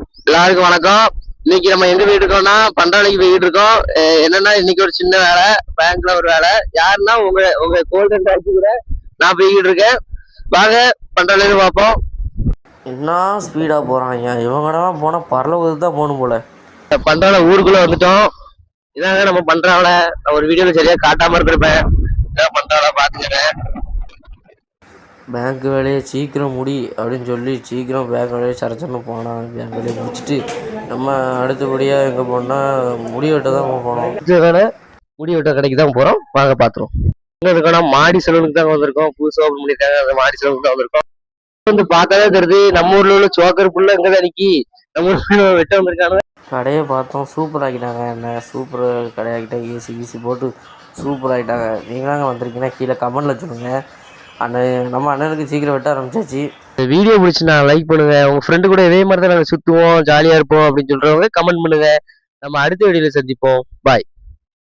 எல்லாருக்கும் வணக்கம். இன்னைக்கு நம்ம எங்க போயிட்டு இருக்கோம்னா பண்டாளைக்கு போயிட்டு இருக்கோம். என்னன்னா இன்னைக்கு ஒரு சின்ன வேலை, பேங்க்ல ஒரு வேலை. யாருன்னா உங்க உங்க கோல்டன் டாக்ஸி கூட நான் போய்கிட்டு இருக்கேன். வாங்க பண்டாளையில பார்ப்போம். என்ன ஸ்பீடா போறாங்க இவங்கடலாம். போனா பரலவத்துக்கு தான் போகணும் போல. பண்டாளை ஊருக்குள்ள வந்துட்டோம். இதாங்க நம்ம பண்றாங்கள. நான் ஒரு வீடியோல சரியா காட்டாம இருந்திருப்பேன். பண்றாள பாத்துக்கிறேன். பேங்க் வேலையை சீக்கிரம் முடி அப்படின்னு சொல்லி சீக்கிரம் பேங்க் வேலையை சரச்சன்னு போனான். பேங்க் வேலையை முடிச்சுட்டு நம்ம அடுத்தபடியாக எங்கே போனால் முடி வெட்ட தான் போனோம். முடி வெட்ட கடைக்கு தான் போறோம். வாங்க பாத்துருவோம். எங்க இருக்கோம்னா மாடி சலூனுக்கு தான் வந்திருக்கோம். புதுசா ஓப்பன் பண்ணிருக்காங்க. அந்த மாடி சலூனுக்கு தான் வந்திருக்கோம். வந்து பார்த்தாலே தெரியுது நம்ம ஊர்ல உள்ள சோக்கர் புள்ள இங்கதான் நிக்கி. நம்ம ஊர்ல வெட்ட வந்திருக்காங்க. கடையை பார்த்தோம், சூப்பர் ஆக்கிட்டாங்க. என்ன சூப்பர் கடையாக்கிட்டாங்க. ஏசி போட்டு சூப்பர் ஆகிட்டாங்க. நீங்களாங்க வந்திருக்கீங்கன்னா கீழே கமெண்ட்ல சொல்லுங்க. நம்ம அண்ணனுக்கு சீக்கிரம் வெட்ட ஆரம்பிச்சாச்சு. வீடியோ பிடிச்சுன்னா லைக் பண்ணுங்க. உங்க ஃப்ரெண்டு கூட இதே மாதிரி தான் நாங்கள் சுத்துவோம், ஜாலியா இருப்போம் அப்படின்னு சொல்றவங்க கமெண்ட் பண்ணுங்க. நம்ம அடுத்த வீடியோல சந்திப்போம். பாய்.